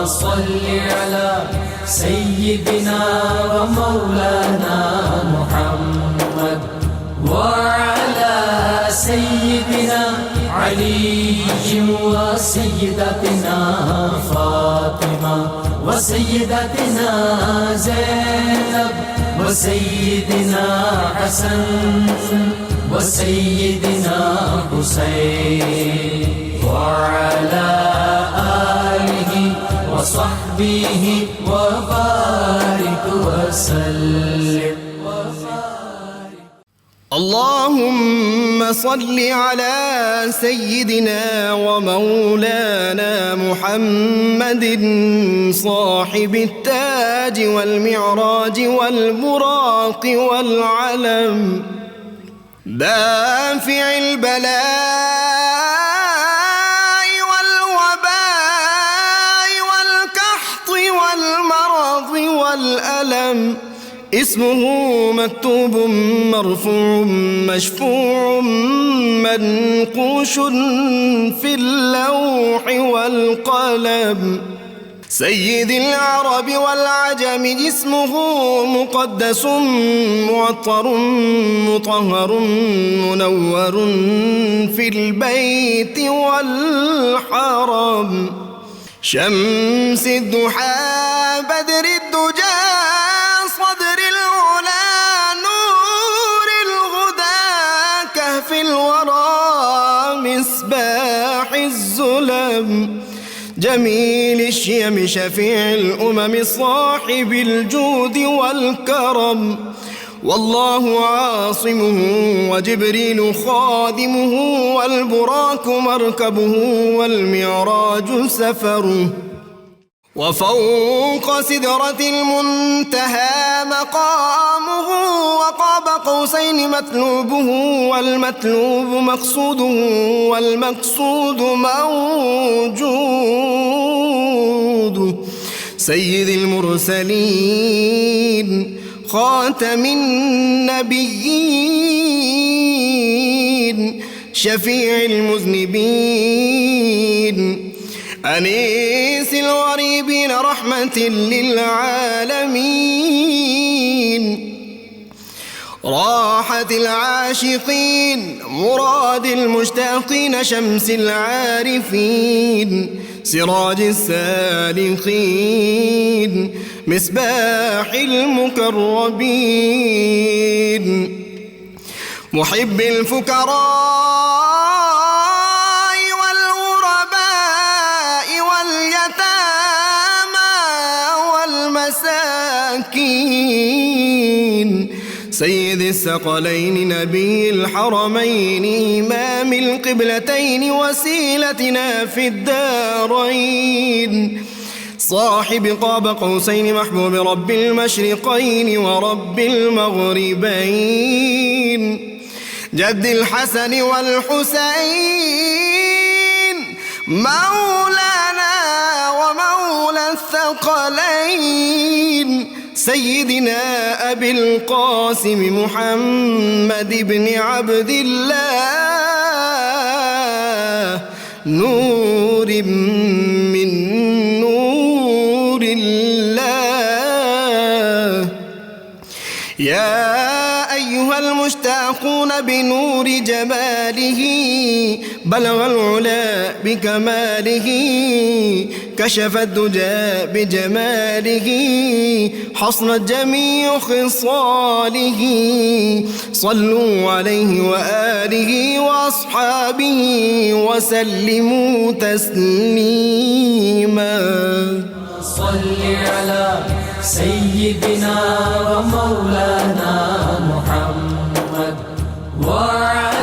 صل على سيدنا ومولانا محمد وعلى سيدنا علي وسيدتنا فاطمة وسيدتنا زينب وسيدنا حسن وسيدنا حسين وعلى آله وصحبه وبارك وسلم. اللهم صل على سيدنا ومولانا محمد صاحب التاج والمعراج والبراق والعلم دافع البلاء والوباء والقحط والمرض والألم اسمه مكتوب مرفوع مشفوع منقوش في اللوح والقلم سيد العرب والعجم جسمه مقدس معطر مطهر منور في البيت والحرم شمس الضحى بدر الدجى صدر العلا نور الهدى كهف الورى مصباح الظلم جميل الشيم شفيع الأمم صاحب الجود والكرم والله عاصمه وجبريل خادمه والبراق مركبه والمعراج سفره وفوق سدرة المنتهى مقامه وقاب قوسين مطلوبه والمطلوب مقصوده والمقصود موجود سيد المرسلين خاتم النبيين شفيع المذنبين أنيس الغريبين رحمة للعالمين راحة العاشقين مراد المشتاقين شمس العارفين سراج السالكين مصباح المقربين محب الفقراء سيد الثقلين نبي الحرمين إمام القبلتين وسيلتنا في الدارين صاحب قاب قوسين محبوب رب المشرقين ورب المغربين جد الحسن والحسين مولانا ومولى الثقلين سيدنا أبي القاسم محمد بن عبد الله نور من نور الله يا أيها المشتاقون بنور جماله بلغ العلا بكماله كشف الدجى بجماله حصنت جميع خصاله صلوا عليه وآله وأصحابه وسلموا تسليما صل على سيدنا ومولانا محمد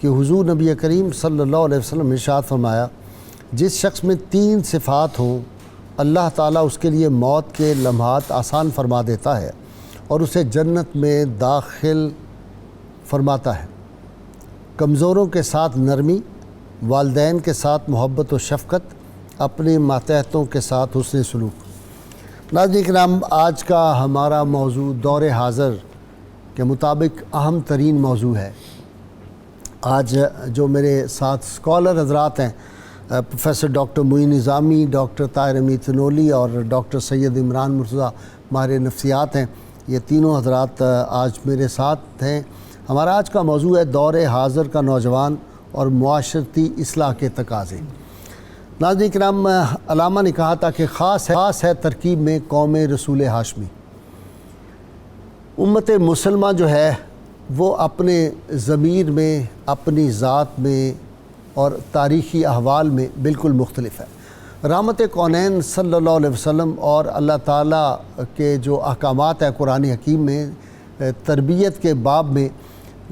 کہ حضور نبی کریم صلی اللہ علیہ وسلم نے ارشاد فرمایا جس شخص میں 3 صفات ہوں اللہ تعالیٰ اس کے لیے موت کے لمحات آسان فرما دیتا ہے اور اسے جنت میں داخل فرماتا ہے۔ کمزوروں کے ساتھ نرمی، والدین کے ساتھ محبت و شفقت، اپنے ماتحتوں کے ساتھ حسن سلوک۔ ناظرین کرام، آج کا ہمارا موضوع دور حاضر کے مطابق اہم ترین موضوع ہے۔ آج جو میرے ساتھ اسکالر حضرات ہیں، پروفیسر ڈاکٹر معین نظامی، ڈاکٹر طاہر حمید تنولی اور ڈاکٹر سید عمران مرتضیٰ ماہر نفسیات ہیں، یہ تینوں حضرات آج میرے ساتھ ہیں۔ ہمارا آج کا موضوع ہے دور حاضر کا نوجوان اور معاشرتی اصلاح کے تقاضے۔ ناظرین کرام، علامہ نے کہا تھا کہ خاص ہے ترکیب میں قوم رسول ہاشمی۔ امت مسلمہ جو ہے وہ اپنے ضمیر میں، اپنی ذات میں اور تاریخی احوال میں بالکل مختلف ہے۔ رحمت کونین صلی اللہ علیہ وسلم اور اللہ تعالیٰ کے جو احکامات ہیں قرآن حکیم میں، تربیت کے باب میں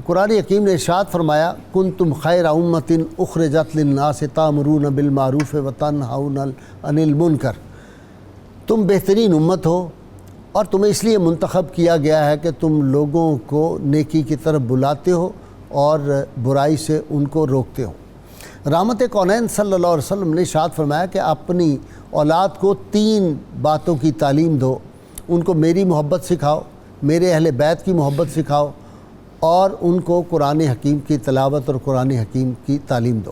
قرآن حکیم نے ارشاد فرمایا کنتم خیر امۃ اخرجت للناس تأمرون بالمعروف وتنہون عن المنکر، تم بہترین امت ہو اور تمہیں اس لیے منتخب کیا گیا ہے کہ تم لوگوں کو نیکی کی طرف بلاتے ہو اور برائی سے ان کو روکتے ہو۔ رحمت کونین صلی اللہ علیہ وسلم نے ارشاد فرمایا کہ اپنی اولاد کو 3 باتوں کی تعلیم دو، ان کو میری محبت سکھاؤ، میرے اہل بیت کی محبت سکھاؤ اور ان کو قرآن حکیم کی تلاوت اور قرآن حکیم کی تعلیم دو۔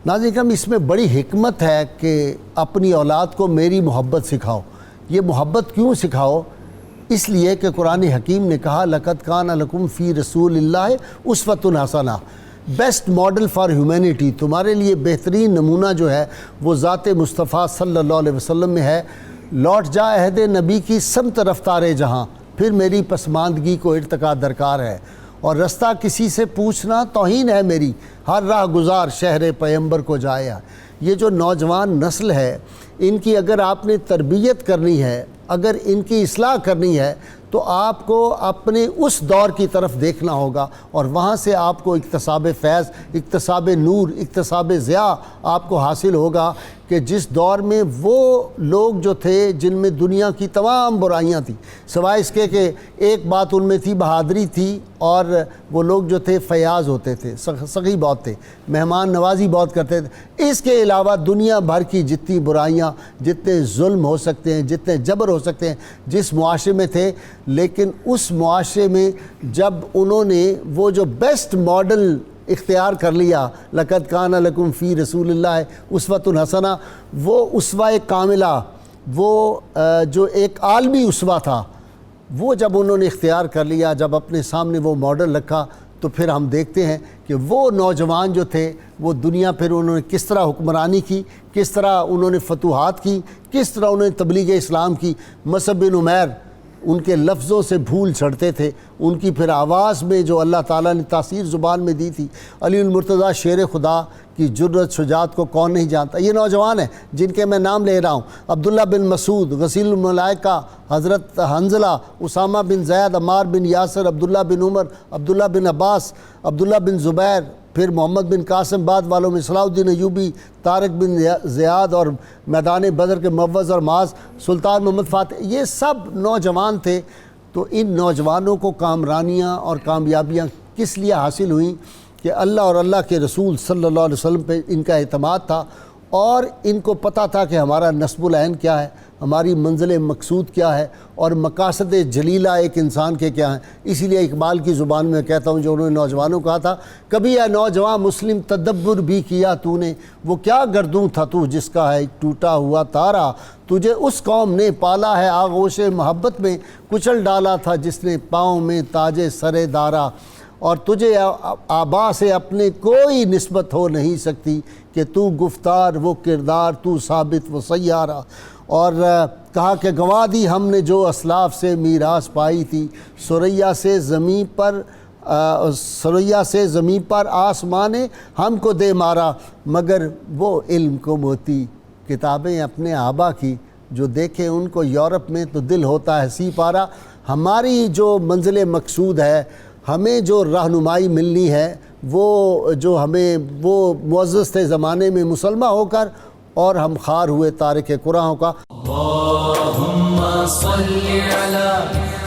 ناظرین، اس میں بڑی حکمت ہے کہ اپنی اولاد کو میری محبت سکھاؤ۔ یہ محبت کیوں سکھاؤ؟ اس لیے کہ قرآن حکیم نے کہا لَقَدْ كَانَ لَكُمْ فِي رَسُولِ اللَّهِ أُسْوَةٌ حَسَنَةٌ، بیسٹ ماڈل فار ہیومینٹی، تمہارے لیے بہترین نمونہ جو ہے وہ ذات مصطفیٰ صلی اللہ علیہ وسلم میں ہے۔ لوٹ جا عہد نبی کی سمت رفتار جہاں، پھر میری پسماندگی کو ارتقا درکار ہے، اور رستہ کسی سے پوچھنا توہین ہے میری، ہر راہ گزار شہر پیمبر کو جایا۔ یہ جو نوجوان نسل ہے، ان کی اگر آپ نے تربیت کرنی ہے، اگر ان کی اصلاح کرنی ہے تو آپ کو اپنے اس دور کی طرف دیکھنا ہوگا اور وہاں سے آپ کو اکتساب فیض، اکتساب نور، اکتساب ضیاء آپ کو حاصل ہوگا کہ جس دور میں وہ لوگ جو تھے جن میں دنیا کی تمام برائیاں تھیں، سوائے اس کے کہ ایک بات ان میں تھی، بہادری تھی، اور وہ لوگ جو تھے فیاض ہوتے تھے، سخی بہت تھے، مہمان نوازی بہت کرتے تھے۔ اس کے علاوہ دنیا بھر کی جتنی برائیاں، جتنے ظلم ہو سکتے ہیں، جتنے جبر ہو سکتے ہیں، جس معاشرے میں تھے، لیکن اس معاشرے میں جب انہوں نے وہ جو بیسٹ ماڈل اختیار کر لیا، لَقَدْ كَانَ لَكُمْ فِي رَسُولِ اللَّهِ أُسْوَةٌ حَسَنَةٌ، وہ اسوہ کاملہ، وہ جو ایک عالمی اسوہ تھا، وہ جب انہوں نے اختیار کر لیا، جب اپنے سامنے وہ ماڈل رکھا، تو پھر ہم دیکھتے ہیں کہ وہ نوجوان جو تھے وہ دنیا پھر انہوں نے کس طرح حکمرانی کی، کس طرح انہوں نے فتوحات کی، کس طرح انہوں نے تبلیغ اسلام کی۔ مصعب بن عمیر ان کے لفظوں سے بھول چڑھتے تھے، ان کی پھر آواز میں جو اللہ تعالیٰ نے تاثیر زبان میں دی تھی۔ علی المرتضیٰ شیر خدا کی جرت شجاعت کو کون نہیں جانتا؟ یہ نوجوان ہیں جن کے میں نام لے رہا ہوں، عبداللہ بن مسعود، غسیل الملائکہ حضرت حنظلہ، اسامہ بن زید، عمار بن یاسر، عبداللہ بن عمر، عبداللہ بن عباس، عبداللہ بن زبیر، پھر محمد بن قاسم، بعد والوں میں صلاح الدین ایوبی، طارق بن زیاد، اور میدان بدر کے معوذ اور معاذ، سلطان محمد فاتح، یہ سب نوجوان تھے۔ تو ان نوجوانوں کو کامرانیاں اور کامیابیاں کس لیے حاصل ہوئیں؟ کہ اللہ اور اللہ کے رسول صلی اللہ علیہ وسلم پہ ان کا اعتماد تھا، اور ان کو پتہ تھا کہ ہمارا نصب العین کیا ہے، ہماری منزل مقصود کیا ہے، اور مقاصد جلیلہ ایک انسان کے کیا ہیں۔ اسی لیے اقبال کی زبان میں کہتا ہوں جو انہوں نے نوجوانوں کہا تھا، کبھی اے نوجوان مسلم تدبر بھی کیا تو نے، وہ کیا گردوں تھا تو جس کا ہے ایک ٹوٹا ہوا تارا، تجھے اس قوم نے پالا ہے آغوش محبت میں، کچل ڈالا تھا جس نے پاؤں میں تاج سر دارا، اور تجھے آبا سے اپنے کوئی نسبت ہو نہیں سکتی کہ تو گفتار وہ کردار، تو ثابت وہ سیارہ۔ اور کہا کہ گنوا دی ہم نے جو اسلاف سے میراث پائی تھی، سریا سے زمین پر آسمان ہم کو دے مارا، مگر وہ علم کو موتی کتابیں اپنے آبا کی، جو دیکھیں ان کو یورپ میں تو دل ہوتا ہے سی پارا۔ ہماری جو منزل مقصود ہے، ہمیں جو رہنمائی ملنی ہے وہ جو ہمیں وہ معزز تھے زمانے میں مسلمہ ہو کر اور ہم خوار ہوئے تارک قرآن ہو کا. اللہم صلی علی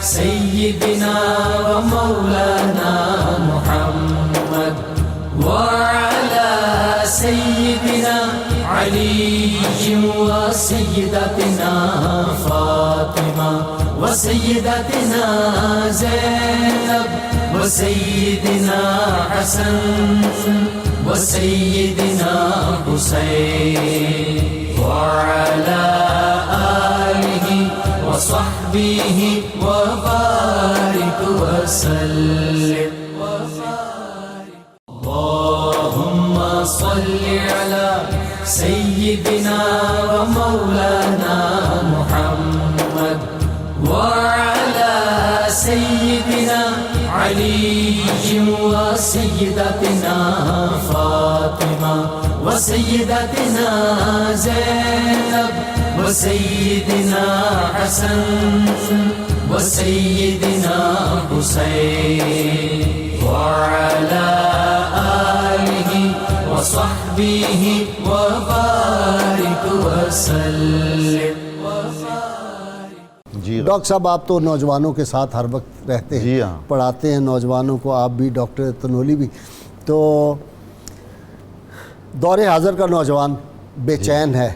سیدنا و مولانا محمد وعلی سیدنا علی و سیدتنا فاطمہ و سیدتنا زینب و سیدنا حسن و سیدنا حسین وعلى آله وصحبه وبارك وسلم. اللهم صل على سيدنا ومولانا محمد وعلى سيدنا علي وسيدتنا فاطمة وسيدتنا زينب وسيدنا حسن وسيدنا حسين وعلى آله وصحبه وبارك وسلم. جی ڈاکٹر صاحب آپ تو نوجوانوں کے ساتھ ہر وقت رہتے ہیں. جی ہاں. پڑھاتے ہیں نوجوانوں کو. آپ بھی ڈاکٹر تنولی بھی. تو دور حاضر کا نوجوان بے چین ہے,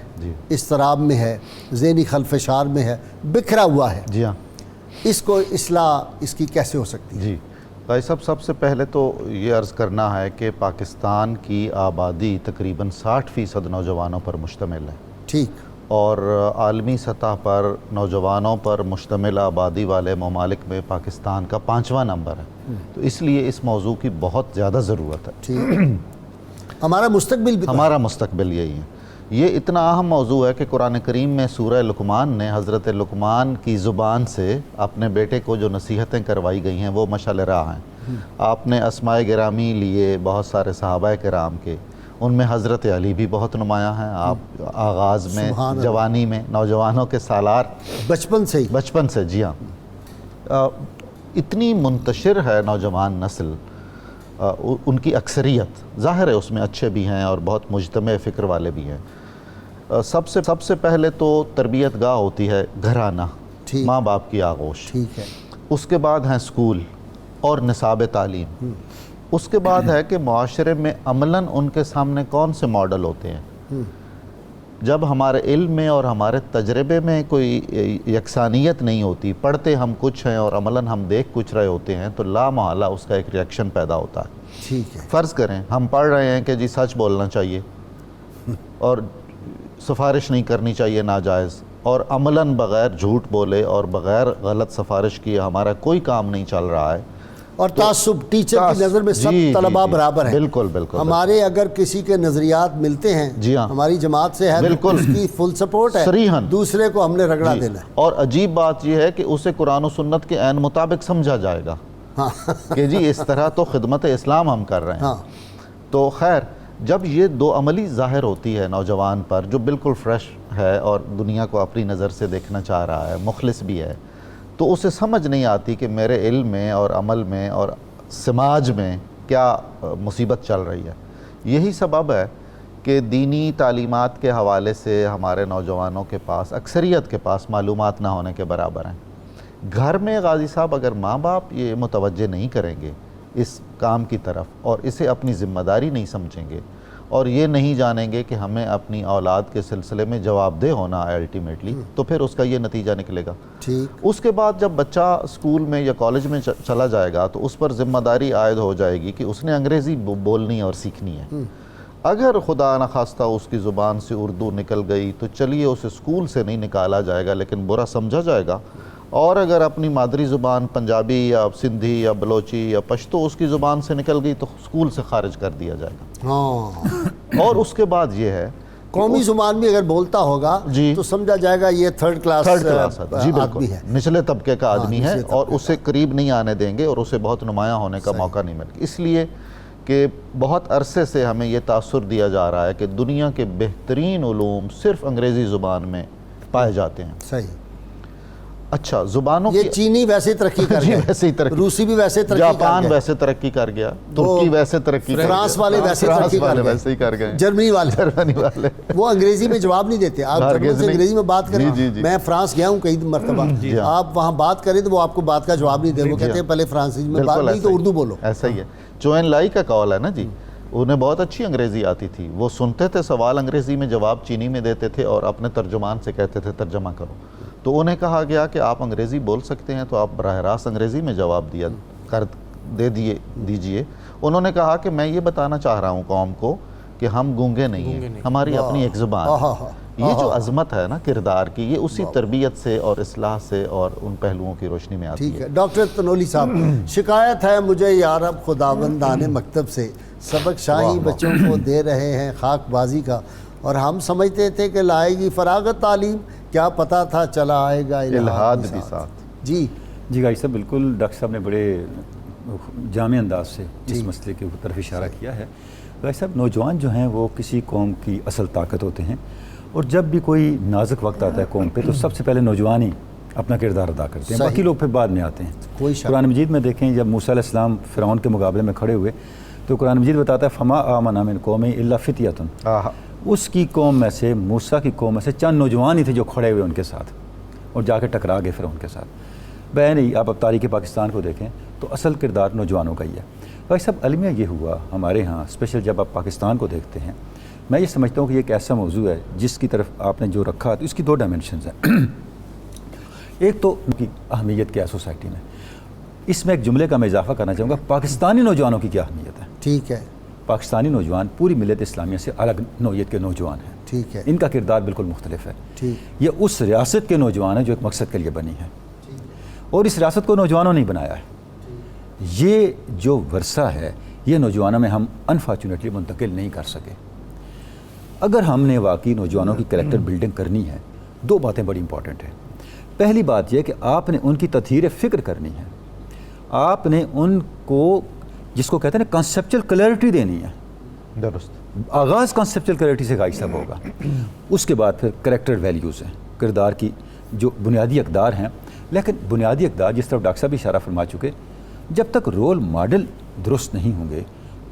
اضطراب میں ہے, ذہنی خلفشار میں ہے, بکھرا ہوا ہے. جی ہاں. اس کو اصلاح اس کی کیسے ہو سکتی ہے؟ جی بھائی صاحب, سب سے پہلے تو یہ عرض کرنا ہے کہ پاکستان کی آبادی تقریباً 60% نوجوانوں پر مشتمل ہے. ٹھیک. اور عالمی سطح پر نوجوانوں پر مشتمل آبادی والے ممالک میں پاکستان کا 5واں نمبر ہے. تو اس لیے اس موضوع کی بہت زیادہ ضرورت ہے. ٹھیک. ہمارا مستقبل بھی ہمارا مستقبل یہی ہے. یہ اتنا اہم موضوع ہے کہ قرآن کریم میں سورہ لقمان نے حضرت لقمان کی زبان سے اپنے بیٹے کو جو نصیحتیں کروائی گئی ہیں وہ مشعل راہ ہیں. آپ نے اسماء گرامی لیے بہت سارے صحابہ کرام کے, ان میں حضرت علی بھی بہت نمایاں ہیں. آپ آغاز میں جوانی میں نوجوانوں کے سالار بچپن سے جی ہاں اتنی منتشر ہے نوجوان نسل. ان کی اکثریت ظاہر ہے اس میں اچھے بھی ہیں اور بہت مجتمع فکر والے بھی ہیں. سب سے پہلے تو تربیت گاہ ہوتی ہے گھرانہ, ماں باپ کی آغوش. ٹھیک ہے. اس کے بعد ہیں اسکول اور نصاب تعلیم. اس کے بعد ہے کہ معاشرے میں عملاً ان کے سامنے کون سے ماڈل ہوتے ہیں. جب ہمارے علم میں اور ہمارے تجربے میں کوئی یکسانیت نہیں ہوتی, پڑھتے ہم کچھ ہیں اور عملاً ہم دیکھ کچھ رہے ہوتے ہیں, تو لا محالہ اس کا ایک ریاکشن پیدا ہوتا ہے. ٹھیک ہے. فرض کریں ہم پڑھ رہے ہیں کہ جی سچ بولنا چاہیے اور سفارش نہیں کرنی چاہیے ناجائز, اور عملاً بغیر جھوٹ بولے اور بغیر غلط سفارش کیے ہمارا کوئی کام نہیں چل رہا ہے. اور تعصب ٹیچر کی نظر میں سب طلباء برابر ہیں. بالکل بالکل. ہمارے اگر کسی کے نظریات ملتے ہیں, جی ہاں, ہماری جماعت سے ہے, بالکل اس کی فل سپورٹ ہے, صریحاً دوسرے کو ہم نے رگڑا دینا ہے. اور عجیب بات یہ ہے کہ اسے قرآن و سنت کے عین مطابق سمجھا جائے گا کہ جی اس طرح تو خدمت اسلام ہم کر رہے ہیں. تو خیر, جب یہ دو عملی ظاہر ہوتی ہے نوجوان پر جو بالکل فریش ہے اور دنیا کو اپنی نظر سے دیکھنا چاہ رہا ہے, مخلص بھی ہے, تو اسے سمجھ نہیں آتی کہ میرے علم میں اور عمل میں اور سماج میں کیا مصیبت چل رہی ہے. یہی سبب ہے کہ دینی تعلیمات کے حوالے سے ہمارے نوجوانوں کے پاس, اکثریت کے پاس معلومات نہ ہونے کے برابر ہیں. گھر میں غازی صاحب اگر ماں باپ یہ متوجہ نہیں کریں گے اس کام کی طرف اور اسے اپنی ذمہ داری نہیں سمجھیں گے اور یہ نہیں جانیں گے کہ ہمیں اپنی اولاد کے سلسلے میں جواب دہ ہونا ہے الٹیمیٹلی, تو پھر اس کا یہ نتیجہ نکلے گا. اس کے بعد جب بچہ اسکول میں یا کالج میں چلا جائے گا تو اس پر ذمہ داری عائد ہو جائے گی کہ اس نے انگریزی بولنی اور سیکھنی ہے. اگر خدا نخواستہ اس کی زبان سے اردو نکل گئی تو چلیے اسے اسکول سے نہیں نکالا جائے گا لیکن برا سمجھا جائے گا. اور اگر اپنی مادری زبان پنجابی یا سندھی یا بلوچی یا پشتو اس کی زبان سے نکل گئی تو اسکول سے خارج کر دیا جائے گا. اور اس کے بعد یہ ہے قومی زبان بھی اگر بولتا ہوگا تو سمجھا جائے گا یہ تھرڈ کلاس آدمی ہے, نچلے طبقے کا آدمی ہے, اور اسے قریب نہیں آنے دیں گے اور اسے بہت نمایاں ہونے کا موقع نہیں ملے گا. اس لیے کہ بہت عرصے سے ہمیں یہ تاثر دیا جا رہا ہے کہ دنیا کے بہترین علوم صرف انگریزی زبان میں پائے جاتے ہیں. صحیح. اچھا زبانوں یہ چینی ویسے ترقی کر گیا، ویسے ہی ترقی، روسی بھی ویسے ترقی کر گیا، جاپان ویسے ترقی کر گیا، ترکی ویسے ترقی کر گیا، فرانس والے ویسے ترقی کر گئے، ویسے ہی کر گئے، جرمنی جرمنی والے وہ انگریزی میں جواب نہیں دیتے. آپ جرمن سے انگریزی میں بات کریں. میں فرانس گیا ہوں کئی مرتبہ، آپ وہاں بات کریں تو وہ آپ کو بات کا جواب نہیں دے، وہ کہتے ہیں پہلے فرانسیسی میں بات نہیں تو اردو بولو. ایسا ہی ہے. چوئن لائی کا قول ہے نا جی، انہیں بہت اچھی انگریزی آتی تھی، وہ سنتے تھے سوال انگریزی میں، جواب چینی میں دیتے تھے اور اپنے ترجمان سے کہتے تھے ترجمہ کرو. تو انہیں کہا گیا کہ آپ انگریزی بول سکتے ہیں تو آپ براہ راست انگریزی میں جواب دیجئے. انہوں نے کہا کہ میں یہ بتانا چاہ رہا ہوں قوم کو کہ ہم گونگے نہیں ہیں، ہماری اپنی ایک زبان ہے. یہ جو عظمت ہے نا کردار کی، یہ اسی تربیت سے اور اصلاح سے اور ان پہلوؤں کی روشنی میں آتی ہے. ٹھیک ہے. ڈاکٹر تنولی صاحب، شکایت ہے مجھے یا رب خداوندان مکتب سے، سبق شاہی بچوں کو دے رہے ہیں خاک بازی کا، اور ہم سمجھتے تھے کہ لائے گی فراغت تعلیم، کیا پتہ تھا چلا آئے گا الہاد بھی ساتھ. جی گائی صاحب، بالکل ڈاکٹر صاحب نے بڑے جامع انداز سے اس مسئلے کے طرف اشارہ کیا ہے. گائی صاحب، نوجوان جو ہیں وہ کسی قوم کی اصل طاقت ہوتے ہیں، اور جب بھی کوئی نازک وقت آتا ہے قوم پہ تو سب سے پہلے نوجوان ہی اپنا کردار ادا کرتے ہیں، باقی لوگ پھر بعد میں آتے ہیں. قرآن مجید میں دیکھیں، جب موسیٰ علیہ السلام فرعون کے مقابلے میں کھڑے ہوئے تو قرآن مجید بتاتا ہے فما آمن من قوم الا فتیۃ، اس کی قوم میں سے، موسیٰ کی قوم میں سے چند نوجوان ہی تھے جو کھڑے ہوئے ان کے ساتھ اور جا کے ٹکرا گئے فرعون کے ساتھ. نہیں، آپ اب تاریخ پاکستان کو دیکھیں تو اصل کردار نوجوانوں کا ہی ہے. بھائی صاحب، المیہ یہ ہوا ہمارے ہاں، اسپیشل جب آپ پاکستان کو دیکھتے ہیں، میں یہ سمجھتا ہوں کہ یہ ایک ایسا موضوع ہے جس کی طرف آپ نے جو رکھا تو اس کی دو ڈائمنشنز ہیں. ایک تو ان کی اہمیت کیا ہے سوسائٹی میں، اس میں ایک جملے کا میں اضافہ کرنا چاہوں گا، پاکستانی نوجوانوں کی کیا اہمیت ہے. ٹھیک ہے. پاکستانی نوجوان پوری ملت اسلامیہ سے الگ نوعیت کے نوجوان ہیں. ٹھیک ہے. ان کا کردار بالکل مختلف ہے. ٹھیک. یہ اس ریاست کے نوجوان ہیں جو ایک مقصد کے لیے بنی ہے، اور اس ریاست کو نوجوانوں نے بنایا ہے. یہ جو ورثہ ہے یہ نوجوانوں میں ہم انفارچونیٹلی منتقل نہیں کر سکے. اگر ہم نے واقعی نوجوانوں کی کریکٹر بلڈنگ کرنی ہے، دو باتیں بڑی امپورٹنٹ ہیں. پہلی بات یہ کہ آپ نے ان کی تطہیر فکر کرنی ہے، آپ نے ان کو جس کو کہتے ہیں نا کنسیپچل کلیئرٹی دینی ہے. درست. آغاز کنسیپچل کلیئرٹی سے گائی صاحب ہوگا، اس کے بعد پھر کریکٹر ویلیوز ہیں، کردار کی جو بنیادی اقدار ہیں. لیکن بنیادی اقدار جس طرف ڈاکٹر صاحب بھی اشارہ فرما چکے، جب تک رول ماڈل درست نہیں ہوں گے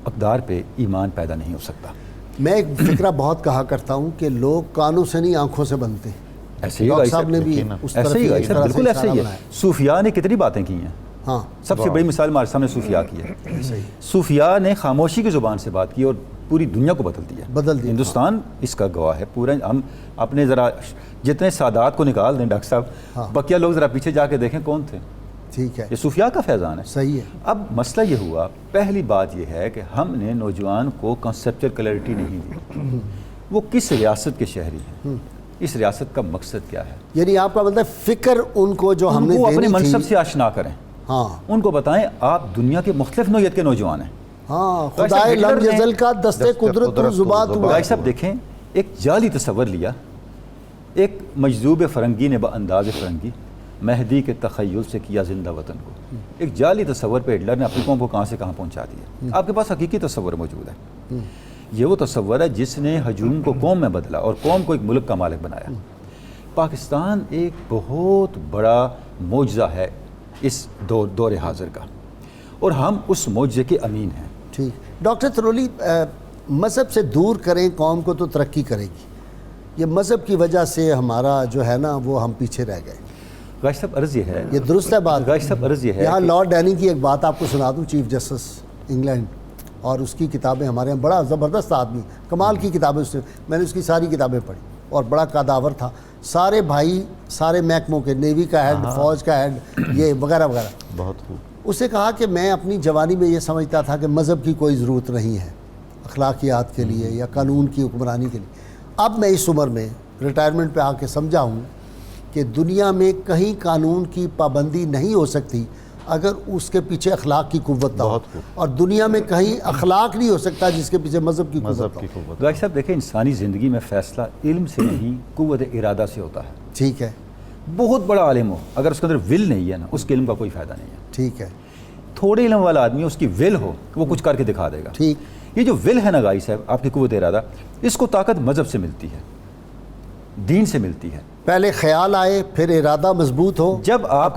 اقدار پہ ایمان پیدا نہیں ہو سکتا. میں ایک فکرہ بہت کہا کرتا ہوں کہ لوگ کانوں سے نہیں آنکھوں سے بنتے. ایسے ہی ڈاکٹر صاحب نے بھی اس طرف بالکل ایسے ہی ہے. صوفیاء نے کتنی باتیں کی ہیں. ہاں، سب سے بڑی مثال ہمارے سامنے صوفیاء کی ہے. صوفیاء نے خاموشی کی زبان سے بات کی اور پوری دنیا کو بدل دیا. ہندوستان اس کا گواہ ہے. پورا ہم اپنے ذرا جتنے سادات کو نکال دیں ڈاکٹر صاحب، بقیہ لوگ ذرا پیچھے جا کے دیکھیں کون تھے. ٹھیک ہے. یہ صوفیاء کا فیضان ہے. صحیح ہے. اب مسئلہ یہ ہوا، پہلی بات یہ ہے کہ ہم نے نوجوان کو کنسیپچل کلیئرٹی نہیں دی. وہ کس ریاست کے شہری ہیں، اس ریاست کا مقصد کیا ہے. یعنی آپ کا مطلب فکر ان کو جو ہم نے وہ اپنے منصب سے آشنا کریں. ہاں، ان کو بتائیں آپ دنیا کے مختلف نوعیت کے نوجوان ہیں. ہاں، خدائے لم یزل کا دستے قدرت و زبان تو. بھائی صاحب دیکھیں، ایک جعلی تصور لیا ایک مجذوب فرنگی نے بانداز فرنگی مہدی کے تخیل سے کیا زندہ وطن کو. ایک جعلی تصور پہ ہٹلر نے اپنی قوم کو کہاں سے کہاں پہنچا دیا. آپ کے پاس حقیقی تصور موجود ہے. یہ وہ تصور ہے جس نے ہجوم کو قوم میں بدلا اور قوم کو ایک ملک کا مالک بنایا. پاکستان ایک بہت بڑا معجزہ ہے اس دور حاضر کا، اور ہم اس معجزے کے امین ہیں. ٹھیک. ڈاکٹر تنولی، مذہب سے دور کریں قوم کو تو ترقی کرے گی. یہ مذہب کی وجہ سے ہمارا جو ہے نا وہ ہم پیچھے رہ گئے. غازی صاحب عرض یہ ہے، یہ درست ہے بات. غازی صاحب عرض یہ ہے، یہاں لارڈ ڈیننگ کی ایک بات آپ کو سنا دوں، چیف جسٹس انگلینڈ، اور اس کی کتابیں ہمارے یہاں، بڑا زبردست آدمی، کمال کی کتابیں اس نے، میں نے اس کی ساری کتابیں پڑھی اور بڑا قداور تھا. سارے بھائی سارے محکموں کے، نیوی کا ہیڈ، فوج کا ہیڈ، یہ وغیرہ وغیرہ. بہت خوب. اسے کہا کہ میں اپنی جوانی میں یہ سمجھتا تھا کہ مذہب کی کوئی ضرورت نہیں ہے اخلاقیات کے لیے یا قانون کی حکمرانی کے لیے. اب میں اس عمر میں ریٹائرمنٹ پہ آ کے سمجھا ہوں کہ دنیا میں کہیں قانون کی پابندی نہیں ہو سکتی اگر اس کے پیچھے اخلاق کی قوت نہ ہو، اور دنیا میں کہیں اخلاق نہیں ہو سکتا جس کے پیچھے مذہب کی قوت ہو. غازی صاحب دیکھیں، انسانی زندگی میں فیصلہ علم سے نہیں قوت ارادہ سے ہوتا ہے. ٹھیک ہے. بہت بڑا عالم ہو، اگر اس کے اندر ول نہیں ہے نا، اس کے علم کا کوئی فائدہ نہیں ہے. ٹھیک ہے. تھوڑے علم والا آدمی، اس کی ول ہو، وہ کچھ کر کے دکھا دے گا. ٹھیک. یہ جو ول ہے نا غازی صاحب، آپ کی قوت ارادہ، اس کو طاقت مذہب سے ملتی ہے. دین سے ملتی ہے. پہلے خیال آئے، پھر ارادہ مضبوط ہو، جب آپ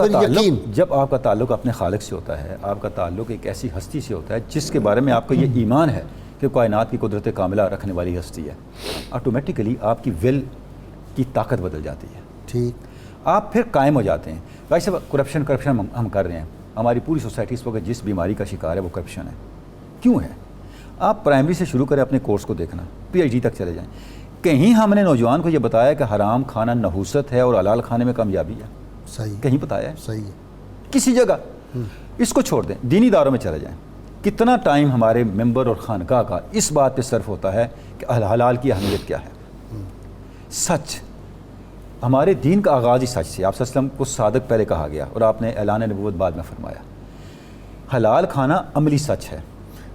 کا تعلق اپنے خالق سے ہوتا ہے، آپ کا تعلق ایک ایسی ہستی سے ہوتا ہے جس کے بارے میں آپ کو یہ ایمان ہے کہ کائنات کی قدرت کاملہ رکھنے والی ہستی ہے، آٹومیٹیکلی آپ کی ول کی طاقت بدل جاتی ہے. ٹھیک، آپ پھر قائم ہو جاتے ہیں. بھائی صاحب کرپشن ہم کر رہے ہیں. ہماری پوری سوسائٹی اس وقت جس بیماری کا شکار ہے وہ کرپشن ہے. کیوں ہے؟ آپ پرائمری سے شروع کریں اپنے کورس کو دیکھنا، پی ایچ ڈی تک چلے جائیں. کہیں ہم نے نوجوان کو یہ بتایا کہ حرام کھانا نحوست ہے اور حلال کھانے میں کامیابی ہے؟ صحیح، کہیں بتایا ہے؟ صحیح ہے. کسی جگہ. اس کو چھوڑ دیں، دینی اداروں میں چلے جائیں. کتنا ٹائم ہمارے ممبر اور خانقاہ کا اس بات پہ صرف ہوتا ہے کہ حلال کی اہمیت کیا ہے. سچ، ہمارے دین کا آغاز ہی سچ سے. آپ صلی اللہ علیہ وسلم کو صادق پہلے کہا گیا اور آپ نے اعلان نبوت بعد میں فرمایا. حلال کھانا عملی سچ ہے.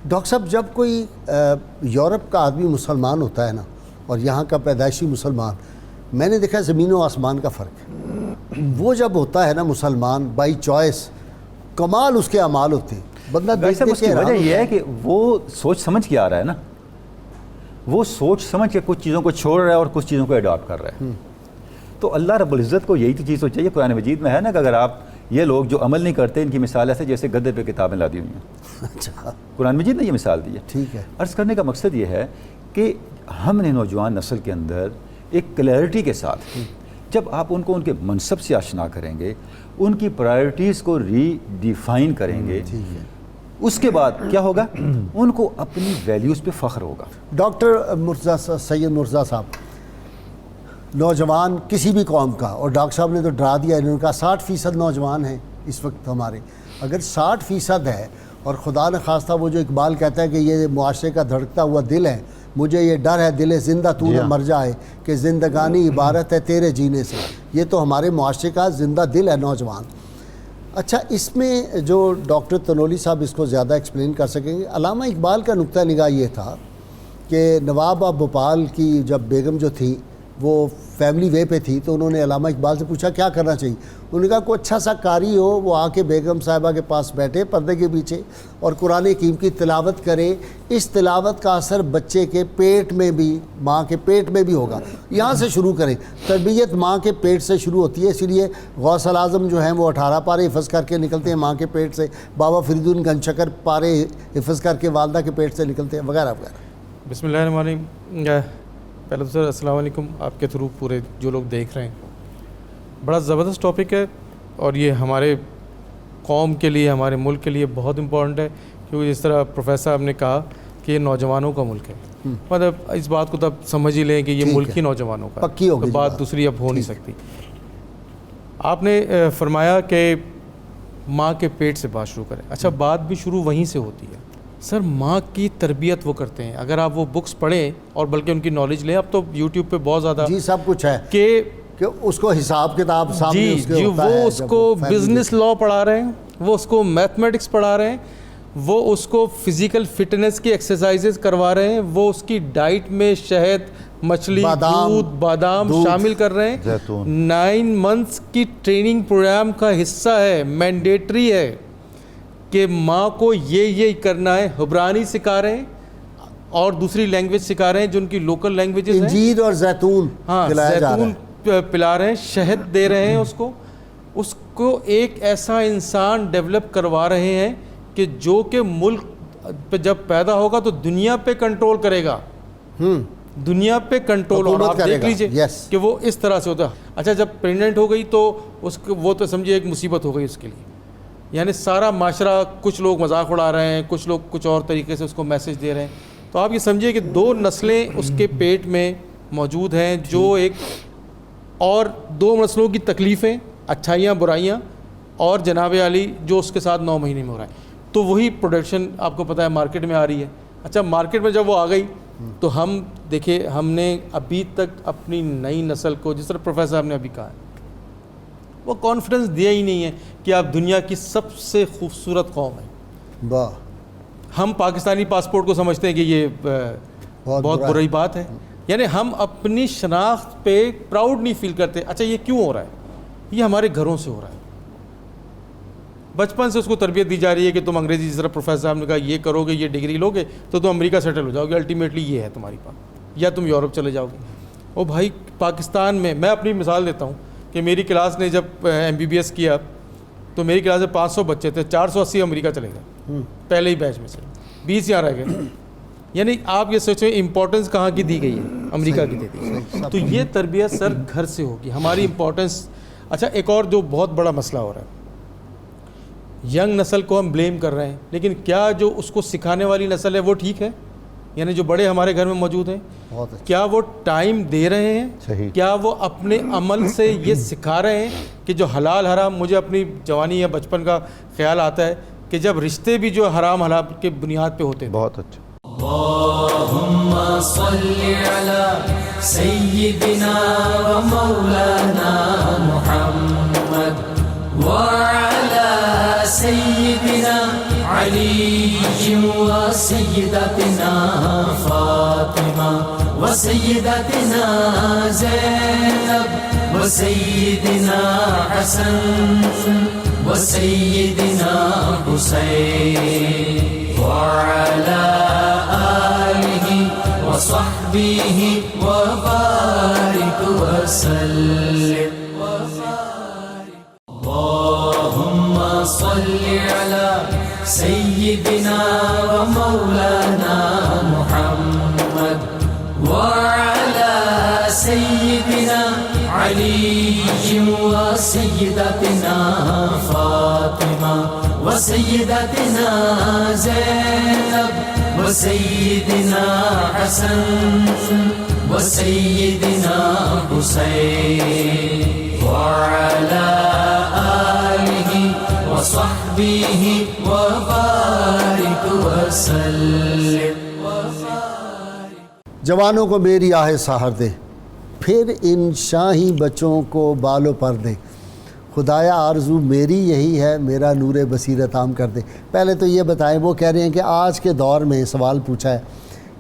ڈاکٹر صاحب، جب کوئی یورپ کا آدمی مسلمان ہوتا ہے نا اور یہاں کا پیدائشی مسلمان، میں نے دیکھا زمین و آسمان کا فرق ہے. وہ جب ہوتا ہے نا مسلمان بائی چوائس، کمال اس کے اعمال ہوتے ہیں. بندہ دیکھ اس کی وجہ یہ ہے کہ وہ سوچ سمجھ کے آ رہا ہے نا، وہ سوچ سمجھ کے کچھ چیزوں کو چھوڑ رہا ہے اور کچھ چیزوں کو اڈاپٹ کر رہا ہے. تو اللہ رب العزت کو یہی تو چیز تو چاہیے. قرآن مجید میں ہے نا کہ اگر آپ یہ لوگ جو عمل نہیں کرتے، ان کی مثال ایسے جیسے گدے پہ کتابیں لادی ہوئی ہیں. اچھا، قرآن مجید نے یہ مثال دی ہے. ٹھیک ہے. عرض کرنے کا مقصد یہ ہے کہ ہم نے نوجوان نسل کے اندر ایک کلیئرٹی کے ساتھ، جب آپ ان کو ان کے منصب سے آشنا کریں گے، ان کی پرائرٹیز کو ری ڈیفائن کریں گے، اس کے بعد کیا ہوگا؟ ان کو اپنی ویلیوز پہ فخر ہوگا. ڈاکٹر مرزا سید مرزا صاحب، نوجوان کسی بھی قوم کا، اور ڈاکٹر صاحب نے تو ڈرا دیا، انہوں نے کہا 60% نوجوان ہیں اس وقت ہمارے. اگر 60% ہے اور خدا نہ خواستہ وہ جو اقبال کہتا ہے کہ یہ معاشرے کا دھڑکتا ہوا دل ہے، مجھے یہ ڈر ہے دل زندہ تو نہ مر جائے کہ زندگانی عبارت ہے تیرے جینے سے. یہ تو ہمارے معاشرے کا زندہ دل ہے نوجوان. اچھا، اس میں جو ڈاکٹر تنولی صاحب اس کو زیادہ ایکسپلین کر سکیں گے. علامہ اقبال کا نقطہ نگاہ یہ تھا کہ نواب بھوپال کی جب بیگم جو تھی وہ فیملی وے پہ تھی، تو انہوں نے علامہ اقبال سے پوچھا کیا کرنا چاہیے. انہوں نے کہا کوئی اچھا سا قاری ہو، وہ آ کے بیگم صاحبہ کے پاس بیٹھے پردے کے پیچھے اور قرآن حکیم کی تلاوت کرے. اس تلاوت کا اثر بچے کے پیٹ میں بھی، ماں کے پیٹ میں بھی ہوگا. یہاں سے شروع کریں. تربیت ماں کے پیٹ سے شروع ہوتی ہے، اسی لیے غوث الاعظم جو ہیں وہ 18 پارے حفظ کر کے نکلتے ہیں ماں کے پیٹ سے. بابا فریدون گنج شکر پارے حفظ کر کے والدہ کے پیٹ سے نکلتے ہیں، وغیرہ وغیرہ. بسم اللہ الرحمن الرحیم. پہلے تو سر السلام علیکم. آپ کے تھرو پورے جو لوگ دیکھ رہے ہیں، بڑا زبردست ٹاپک ہے اور یہ ہمارے قوم کے لیے، ہمارے ملک کے لیے بہت امپورٹنٹ ہے. کیونکہ جس طرح پروفیسر صاحب نے کہا کہ یہ نوجوانوں کا ملک ہے، مطلب اس بات کو تب سمجھ ہی لیں کہ یہ ملک ہی نوجوانوں کا، پکی ہوگی بات دوسری اب ہو نہیں سکتی. آپ نے فرمایا کہ ماں کے پیٹ سے بات شروع کریں. اچھا، بات بھی شروع وہیں سے ہوتی ہے. سر، ماں کی تربیت وہ کرتے ہیں. اگر آپ وہ بکس پڑھیں اور بلکہ ان کی نالج لیں، اب تو یوٹیوب پہ بہت زیادہ سب کچھ ہے کہ اس کو حساب کتاب سامنے اس کے ہوتا ہے. وہ اس کو بزنس لا پڑھا رہے ہیں، وہ اس کو میتھمیٹکس پڑھا رہے ہیں، وہ اس کو فزیکل فٹنس کی ایکسرسائزز کروا رہے ہیں، وہ اس کی ڈائٹ میں شہد، مچھلی، دودھ، بادام شامل کر رہے ہیں. 9 months کی ٹریننگ پروگرام کا حصہ ہے، مینڈیٹری ہے کہ ماں کو یہ کرنا ہے. حبرانی سکھا رہے ہیں اور دوسری لینگویج سکھا رہے ہیں جو ان کی لوکل لینگویجز ہیں. انجیر اور زیتون، زیتون پلا رہے ہیں، شہد دے رہے ہیں. اس کو ایک ایسا انسان ڈیولپ کروا رہے ہیں کہ جو کہ ملک پہ جب پیدا ہوگا تو دنیا پہ کنٹرول کرے گا. دنیا پہ کنٹرول، اور آپ دیکھ لیجئے کہ وہ اس طرح سے ہوتا ہے. اچھا، جب پریگننٹ ہو گئی تو وہ تو سمجھے ایک مصیبت ہو گئی اس کے لیے. یعنی سارا معاشرہ، کچھ لوگ مذاق اڑا رہے ہیں، کچھ لوگ کچھ اور طریقے سے اس کو میسج دے رہے ہیں. تو آپ یہ سمجھیے کہ 2 نسلیں اس کے پیٹ میں موجود ہیں، جو ایک اور 2 نسلوں کی تکلیفیں، اچھائیاں برائیاں، اور جناب علی جو اس کے ساتھ 9 مہینے میں ہو رہا ہے. تو وہی پروڈکشن آپ کو پتہ ہے مارکیٹ میں آ رہی ہے. اچھا، مارکیٹ میں جب وہ آ گئی تو ہم دیکھیں، ہم نے ابھی تک اپنی نئی نسل کو، جس طرح پروفیسر صاحب نے ابھی کہا ہے، وہ کانفیڈنس دیا ہی نہیں ہے کہ آپ دنیا کی سب سے خوبصورت قوم ہیں. ہم پاکستانی پاسپورٹ کو سمجھتے ہیں کہ یہ بہت بری بات ہے. یعنی ہم اپنی شناخت پہ پراؤڈ نہیں فیل کرتے. اچھا، یہ کیوں ہو رہا ہے؟ یہ ہمارے گھروں سے ہو رہا ہے. بچپن سے اس کو تربیت دی جا رہی ہے کہ تم انگریزی، جس طرح پروفیسر صاحب نے کہا، یہ کرو گے، یہ ڈگری لو گے تو تم امریکہ سیٹل ہو جاؤ گے، الٹیمیٹلی یہ ہے تمہاری بات، یا تم یورپ چلے جاؤ گے. او بھائی، پاکستان میں اپنی مثال دیتا ہوں کہ میری کلاس نے جب MBBS کیا تو میری کلاس میں 500 بچے تھے, 480 امریکہ چلے گئے پہلے ہی بیچ میں سے, 20 یہاں رہ گئے. یعنی آپ یہ سوچیں امپورٹنس کہاں کی دی گئی ہے, امریکہ کی دی گئی. تو یہ تربیت سر گھر سے ہوگی, ہماری امپورٹنس. اچھا ایک اور جو بہت بڑا مسئلہ ہو رہا ہے, ینگ نسل کو ہم بلیم کر رہے ہیں, لیکن کیا جو اس کو سکھانے والی نسل ہے وہ ٹھیک ہے؟ یعنی جو بڑے ہمارے گھر میں موجود ہیں, کیا وہ ٹائم دے رہے ہیں؟ کیا وہ اپنے عمل سے یہ سکھا رہے ہیں کہ جو حلال حرام؟ مجھے اپنی جوانی یا بچپن کا خیال آتا ہے کہ جب رشتے بھی جو حرام حلال کے بنیاد پہ ہوتے تھے. بہت اچھا. اللہم صلی علی سیدنا و مولانا محمد وعلی سیدنا علی و سیدتنا فاطمہ و سیدتنا زینب و سیدنا حسن و سیدنا حسین وعلى آله وصحبه وبارك وسلم. اللهم صل على سيدنا ومولانا محمد وعلى سيدنا علي وسيدتنا فاطمة وسيدتنا زينب وسيدنا حسن وسيدنا حسين وعلى آله وصحبه وبارك وسلم. جوانوں کو میری آہ سحر دے, پھر ان شاہی بچوں کو بالوں پر دے. خدایا آرزو میری یہی ہے, میرا نور بصیرت عام کر دے. پہلے تو یہ بتائیں, وہ کہہ رہے ہیں کہ آج کے دور میں سوال پوچھا ہے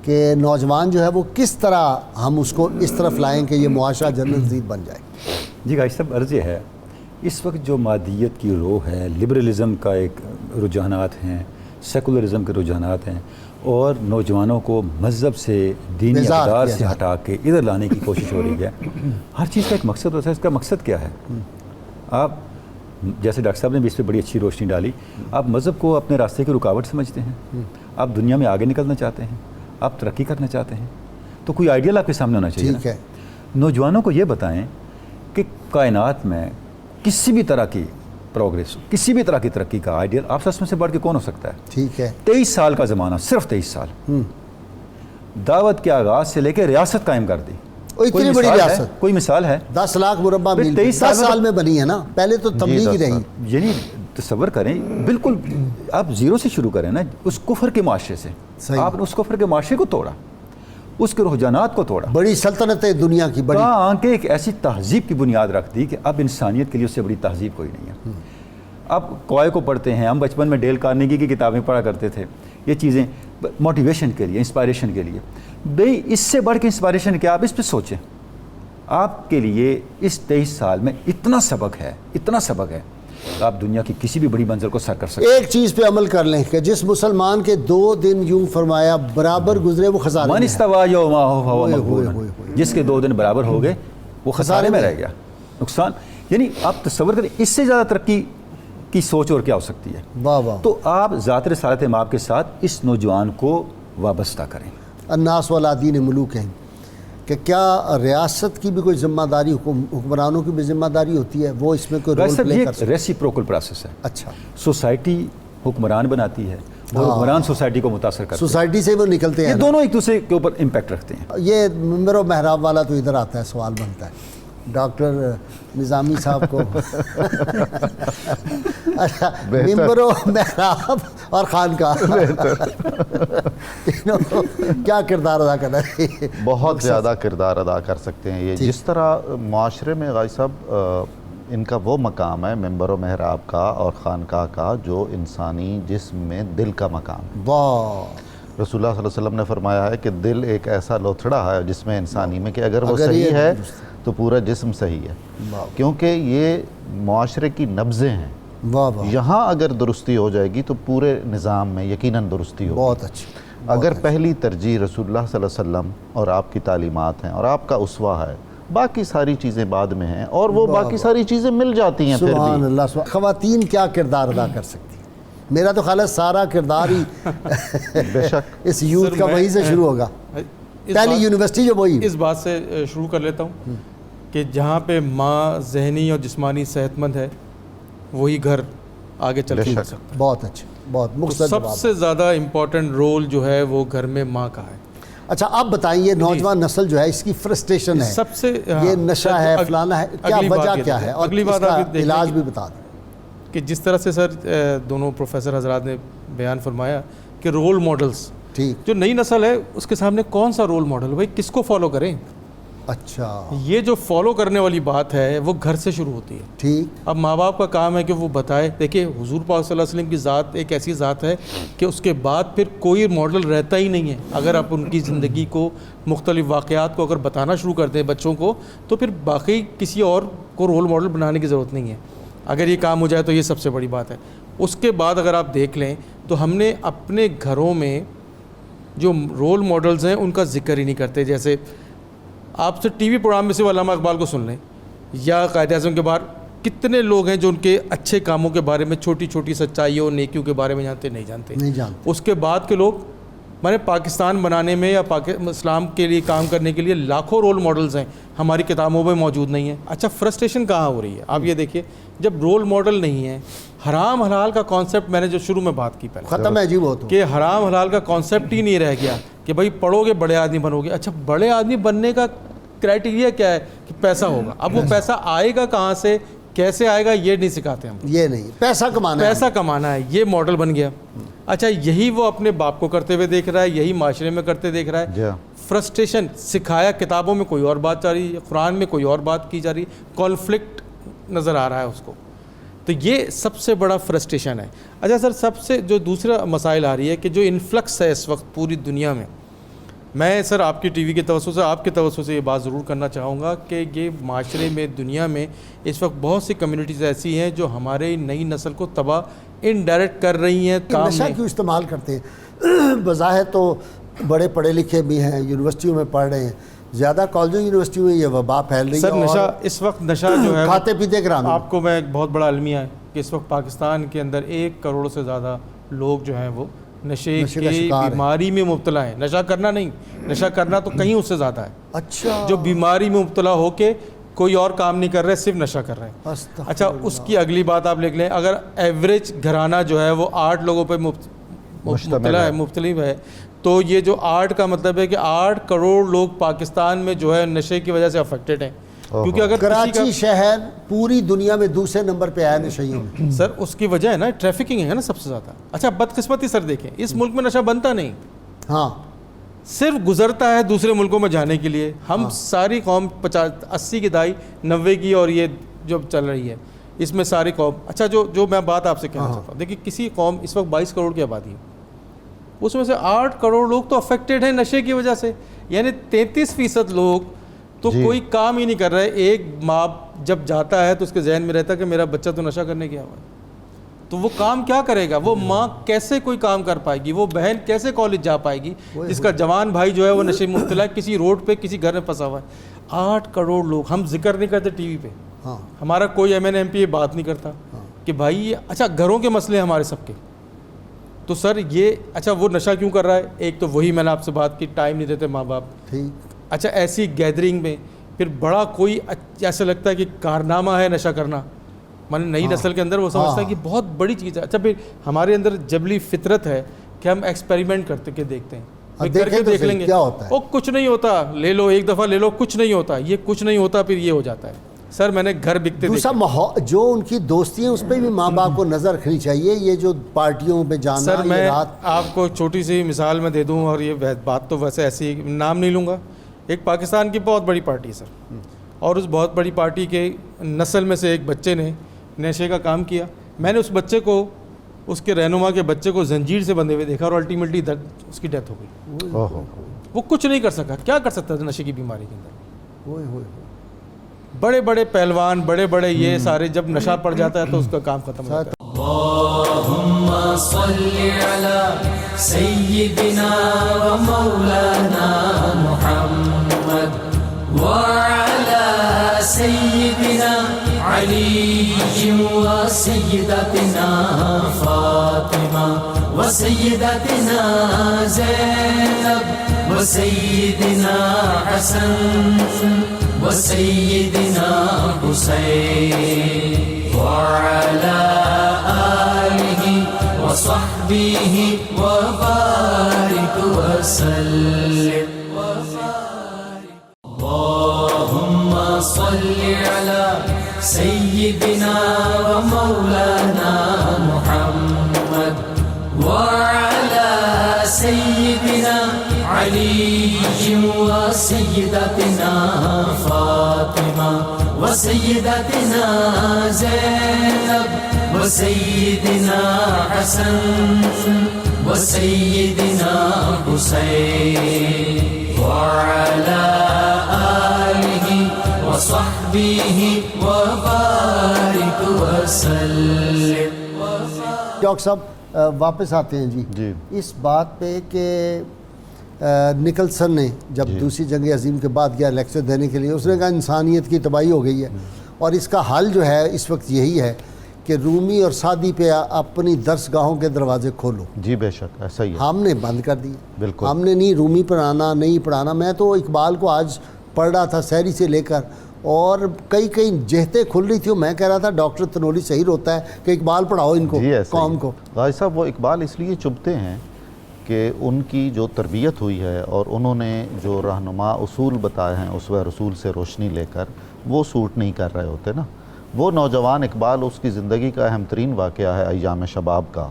کہ نوجوان جو ہے وہ کس طرح ہم اس کو اس طرف لائیں کہ یہ معاشرہ جنت نصیب بن جائے. جی گاہی صاحب عرض یہ ہے, اس وقت جو مادیت کی روح ہے, لبرلزم کا ایک رجحانات ہیں, سیکولرزم کے رجحانات ہیں, اور نوجوانوں کو مذہب سے, دینی اقدار سے ہٹا کے ادھر لانے کی کوشش ہو رہی ہے. ہر چیز کا ایک مقصد ہوتا ہے. اس کا مقصد کیا ہے؟ آپ جیسے ڈاکٹر صاحب نے بھی اس پہ بڑی اچھی روشنی ڈالی, آپ مذہب کو اپنے راستے کی رکاوٹ سمجھتے ہیں, آپ دنیا میں آگے نکلنا چاہتے ہیں, آپ ترقی کرنا چاہتے ہیں, تو کوئی آئیڈیل آپ کے سامنے ہونا چاہیے. ٹھیک ہے. نوجوانوں کو یہ بتائیں کہ کائنات میں کسی بھی طرح کی پروگریس, کسی بھی طرح کی ترقی کا آئیڈیل آپ سے بڑھ کے کون ہو سکتا ہے؟ ٹھیک ہے. 23 سال کا زمانہ, صرف 23 سال, دعوت کے آغاز سے لے کے ریاست قائم کر دی. اتنی بڑی ریاست, کوئی مثال ہے؟ 10 لاکھ مربع میل 10 سال میں بنی ہے نا. پہلے تو تبلیغ ہی رہی. یعنی تصور کریں, بالکل آپ زیرو سے شروع کریں نا, اس کفر کے معاشرے سے. آپ نے اس کفر کے معاشرے کو توڑا, اس کے رجحانات کو توڑا, بڑی سلطنت دنیا کی بڑی کہ ایک ایسی تہذیب کی بنیاد رکھ دی کہ اب انسانیت کے لیے اس سے بڑی تہذیب کوئی نہیں ہے. اب کوائے کو پڑھتے ہیں, ہم بچپن میں ڈیل کارنیگی کی کتابیں پڑھا کرتے تھے, یہ چیزیں موٹیویشن کے لیے, انسپائریشن کے لیے. بھئی اس سے بڑھ کے انسپائریشن کیا؟ آپ اس پہ سوچیں. آپ کے لیے اس 23 سال میں اتنا سبق ہے, اتنا سبق ہے, آپ دنیا کی کسی بھی بڑی منزل کو سر کر سکتے ہیں. ایک چیز پہ عمل کر لیں کہ جس مسلمان کے 2 دن یوں فرمایا برابر گزرے وہ خسارے میں ہے. جس کے 2 دن برابر ہو گئے وہ خسارے میں رہ گیا, نقصان. یعنی آپ تصور کریں, اس سے زیادہ ترقی کی سوچ اور کیا ہو سکتی ہے؟ واہ واہ. تو آپ ذات رسالت مآب کے ساتھ اس نوجوان کو وابستہ کریں. الناس والا دین ملوک ہیں, کہ کیا ریاست کی بھی کوئی ذمہ داری, حکمرانوں کی بھی ذمہ داری ہوتی ہے, وہ اس میں کوئی رول پلے کر سکتے ہیں؟ ریسیپروکل پروسیس ہے. اچھا, سوسائٹی حکمران بناتی ہے, وہ حکمران سوسائٹی کو متاثر کرتے ہیں, سوسائٹی سے وہ نکلتے ہیں. یہ دونوں ایک دوسرے کے اوپر امپیکٹ رکھتے ہیں. یہ ممبر و محراب والا تو ادھر آتا ہے, سوال بنتا ہے ڈاکٹر نظامی صاحب کو. اچھا, ممبر و محراب اور خانقاہ کیا کردار ادا کرنا ہے؟ بہت زیادہ کردار ادا کر سکتے ہیں یہ. جس طرح معاشرے میں غازی صاحب ان کا وہ مقام ہے ممبر و محراب کا اور خانقاہ کا جو انسانی جسم میں دل کا مقام ہے. واہ. رسول اللہ صلی اللہ علیہ وسلم نے فرمایا ہے کہ دل ایک ایسا لوتھڑا ہے جس میں انسانی میں کہ اگر وہ صحیح ہے تو پورا جسم صحیح ہے, کیونکہ یہ معاشرے کی نبضیں ہیں. یہاں اگر درستی ہو جائے گی تو پورے نظام میں یقیناً درستی ہوگی. بہت اچھی. اگر پہلی ترجیح رسول اللہ صلی اللہ علیہ وسلم اور آپ کی تعلیمات ہیں اور آپ کا اسوہ ہے باقی ساری چیزیں بعد میں ہیں، اور وہ باقی ساری چیزیں مل جاتی ہیں پھر سبحان بھی۔ اللہ خواتین کیا کردار ادا کر سکتی ہیں؟ میرا تو خیال ہے سارا کردار ہی بے شک اس یوتھ کا وہیں سے شروع ہوگا، پہلی یونیورسٹی جو وہی۔ اس بات سے شروع کر لیتا ہوں کہ جہاں پہ ماں ذہنی اور جسمانی صحت مند ہے وہی گھر آگے چل کے سکتا ہے۔ بہت اچھا، بہت مختصر سب جواب۔ سے زیادہ امپورٹنٹ رول جو ہے وہ گھر میں ماں کا ہے۔ اچھا آپ بتائیں، یہ نوجوان نسل جو ہے اس کی فرسٹریشن ہے، سب سے یہ نشہ ہے، فلانا ہے، کیا وجہ کیا ہے، اور اگلی اس بات کا آپ علاج بھی بتا دیں۔ کہ جس طرح سے سر دونوں پروفیسر حضرات نے بیان فرمایا کہ رول ماڈلز، ٹھیک، جو نئی نسل ہے اس کے سامنے کون سا رول ماڈل، بھائی کس کو فالو کریں؟ اچھا یہ جو فالو کرنے والی بات ہے وہ گھر سے شروع ہوتی ہے۔ ٹھیک، اب ماں باپ کا کام ہے کہ وہ بتائے۔ دیکھیں حضور پاک صلی اللہ علیہ وسلم کی ذات ایک ایسی ذات ہے کہ اس کے بعد پھر کوئی ماڈل رہتا ہی نہیں ہے۔ اگر آپ ان کی زندگی کو، مختلف واقعات کو اگر بتانا شروع کر دیں بچوں کو، تو پھر باقی کسی اور کو رول ماڈل بنانے کی ضرورت نہیں ہے۔ اگر یہ کام ہو جائے تو یہ سب سے بڑی بات ہے۔ اس کے بعد اگر آپ دیکھ لیں تو ہم نے اپنے گھروں میں جو رول ماڈلز ہیں ان کا ذکر ہی نہیں کرتے۔ جیسے آپ سے ٹی وی پروگرام میں سے علامہ اقبال کو سن لیں، یا قائد اعظم کے باہر کتنے لوگ ہیں جو ان کے اچھے کاموں کے بارے میں، چھوٹی چھوٹی سچائیوں نیکیوں کے بارے میں جانتے نہیں جانتے۔ اس کے بعد کے لوگ پاکستان بنانے میں یا اسلام کے لیے کام کرنے کے لیے لاکھوں رول ماڈلز ہیں، ہماری کتابوں میں موجود نہیں ہیں۔ اچھا فرسٹریشن کہاں ہو رہی ہے؟ آپ یہ دیکھیے، جب رول ماڈل نہیں ہے، حرام حلال کا کانسیپٹ میں نے جو شروع میں بات کی پہلے ختم ہے جی، وہ تو کہ حرام حلال کا کانسیپٹ ہی نہیں رہ گیا کہ بھائی پڑھو گے بڑے آدمی بنو گے۔ اچھا بڑے آدمی بننے کا کرائٹیریا کیا ہے؟ کہ پیسہ ہوگا۔ اب وہ پیسہ آئے گا کہاں سے، کیسے آئے گا، یہ نہیں سکھاتے ہم۔ یہ نہیں، پیسہ کمانا ہے، یہ ماڈل بن گیا۔ اچھا یہی وہ اپنے باپ کو کرتے ہوئے دیکھ رہا ہے، یہی معاشرے میں کرتے دیکھ رہا ہے۔ فرسٹریشن سکھایا، کتابوں میں کوئی اور بات جا رہی ہے، قرآن میں کوئی اور بات کی جا رہی ہے، کانفلکٹ نظر آ رہا ہے اس کو۔ تو یہ سب سے بڑا فرسٹریشن ہے۔ اچھا سر، سب سے جو دوسرا مسائل آ رہی ہے کہ جو انفلکس ہے اس وقت پوری دنیا میں سر آپ کی ٹی وی کے توسط سے، آپ کے توسط سے یہ بات ضرور کرنا چاہوں گا کہ یہ معاشرے میں، دنیا میں اس وقت بہت سی کمیونٹیز ایسی ہیں جو ہمارے نئی نسل کو تباہ انڈائریکٹ کر رہی ہیں۔ نشہ کیوں استعمال کرتے ہیں؟ بظاہر تو بڑے پڑھے لکھے بھی ہیں، یونیورسٹیوں میں پڑھ رہے ہیں، زیادہ کالجوں یونیورسٹیوں میں یہ وبا پھیل رہی ہے۔ سر نشہ اس وقت، نشہ جو ہے کھاتے پیتے گرامی، آپ کو میں ایک بہت بڑا المیہ ہے کہ اس وقت پاکستان کے اندر 1 کروڑ سے زیادہ لوگ جو ہیں وہ نشے کی بیماری میں مبتلا ہیں۔ نشہ کرنا نہیں، نشہ کرنا تو کہیں اس سے زیادہ ہے۔ اچھا، جو بیماری میں مبتلا ہو کے کوئی اور کام نہیں کر رہے، صرف نشہ کر رہے ہیں۔ اچھا اس کی اگلی بات آپ لکھ لیں، اگر ایوریج گھرانہ جو ہے وہ 8 لوگوں پہ مبتلا ہے، تو یہ جو 8 کا مطلب ہے کہ 8 کروڑ لوگ پاکستان میں جو ہے نشے کی وجہ سے افیکٹڈ ہیں۔ کیونکہ اگر کراچی شہر پوری دنیا میں دوسرے نمبر پہ آیا نشیوں میں۔ سر اس کی وجہ ہے نا ٹریفکنگ ہے نا سب سے زیادہ۔ اچھا بدقسمتی سر دیکھیں، اس ملک میں نشہ بنتا نہیں، ہاں صرف گزرتا ہے دوسرے ملکوں میں جانے کے لیے۔ ہم ساری قوم 80 کی دہائی 90 کی اور یہ جو چل رہی ہے اس میں ساری قوم۔ اچھا جو میں بات آپ سے کہنا چاہتا ہوں، دیکھیے کسی قوم اس وقت 22 کروڑ کی آبادی ہے، اس میں سے 8 کروڑ لوگ تو افیکٹڈ ہیں نشے کی وجہ سے، یعنی 33% لوگ تو کوئی کام ہی نہیں کر رہے۔ ایک ماں جب جاتا ہے تو اس کے ذہن میں رہتا ہے کہ میرا بچہ تو نشہ کرنے گیا ہوا ہے، تو وہ کام کیا کرے گا؟ وہ ماں کیسے کوئی کام کر پائے گی؟ وہ بہن کیسے کالج جا پائے گی جس کا جوان بھائی جو ہے وہ نشے میں مبتلا ہے، کسی روڈ پہ کسی گھر میں پھنسا ہوا ہے؟ 8 کروڑ لوگ، ہم ذکر نہیں کرتے ٹی وی پہ، ہمارا کوئی ایم پی یہ بات نہیں کرتا کہ بھائی یہ اچھا گھروں کے مسئلے ہمارے سب کے۔ تو سر یہ اچھا وہ نشہ کیوں کر رہا ہے؟ ایک تو وہی میں نے آپ سے بات کی، ٹائم نہیں دیتے ماں باپ۔ اچھا ایسی گیدرنگ میں پھر بڑا کوئی ایسا لگتا ہے کہ کارنامہ ہے نشہ کرنا، نئی نسل کے اندر وہ سمجھتا ہے کہ بہت بڑی چیز ہے۔ اچھا پھر ہمارے اندر جبلی فطرت ہے کہ ہم ایکسپیریمنٹ کرتے کے دیکھتے ہیں، کر کے دیکھ لیں گے، وہ کچھ نہیں ہوتا، لے لو ایک دفعہ لے لو، کچھ نہیں ہوتا، یہ کچھ نہیں ہوتا، پھر یہ ہو جاتا ہے۔ سر میں نے گھر بکتے دوسرا جو ان کی دوستی ہیں اس پہ بھی ماں باپ کو نظر رکھنی چاہیے۔ یہ جو پارٹیوں پہ جانا، سر میں آپ کو چھوٹی سی مثال میں دے دوں، اور یہ بات تو ویسے ایسی نام نہیں لوں گا۔ ایک پاکستان کی بہت بڑی پارٹی ہے سر، اور اس بہت بڑی پارٹی کے نسل میں سے ایک بچے نے نشے کا کام کیا۔ میں نے اس بچے کو، اس کے رہنما کے بچے کو زنجیر سے بندھے ہوئے دیکھا، اور الٹیمیٹلی اس کی ڈیتھ ہو گئی۔ وہ کچھ نہیں کر سکا، کیا کر سکتا تھا نشے کی بیماری کے اندر؟ بڑے بڑے پہلوان، بڑے بڑے یہ سارے، جب نشہ پڑ جاتا ہے تو اس کا کام ختم ہو جاتا ہے۔ اللہم صلی علی سیدنا و مولانا محمد وعلی سيدنا علي وسيدتنا فاطمة وسيدتنا زينب وسيدنا حسن وسيدنا حسين وعلى آله وصحبه وبارك وسلم. اللهم صل على سيدنا ومولانا محمد وعلى سيدنا علي وسيدتنا فاطمة وسيدتنا زينب وسيدنا حسن وسيدنا حسين وعلى آله وصحبه وبارك وسلم. ڈاکٹر صاحب واپس آتے ہیں جی اس بات پہ کہ نکلسن نے جب دوسری جنگ عظیم کے بعد گیا لیکچر دینے کے لیے، اس نے کہا انسانیت کی تباہی ہو گئی ہے اور اس کا حل جو ہے اس وقت یہی ہے کہ رومی اور سعدی پہ اپنی درس گاہوں کے دروازے کھولو. جی بے شک ایسا ہی ہے. ہم نے بند کر دی. بالکل ہم نے نہیں رومی پڑھانا، نہیں پڑھانا. میں تو اقبال کو آج پڑھ رہا تھا سحری سے لے کر، اور کئی جہتیں کھل رہی تھی. میں کہہ رہا تھا ڈاکٹر تنوری صحیح ہوتا ہے کہ اقبال پڑھاؤ ان کو، قوم کو. غازی صاحب وہ اقبال اس لیے چبھتے ہیں کہ ان کی جو تربیت ہوئی ہے اور انہوں نے جو رہنما اصول بتائے ہیں اسوہ رسول سے روشنی لے کر، وہ سوٹ نہیں کر رہے ہوتے نا. وہ نوجوان اقبال، اس کی زندگی کا اہم ترین واقعہ ہے ایام شباب کا،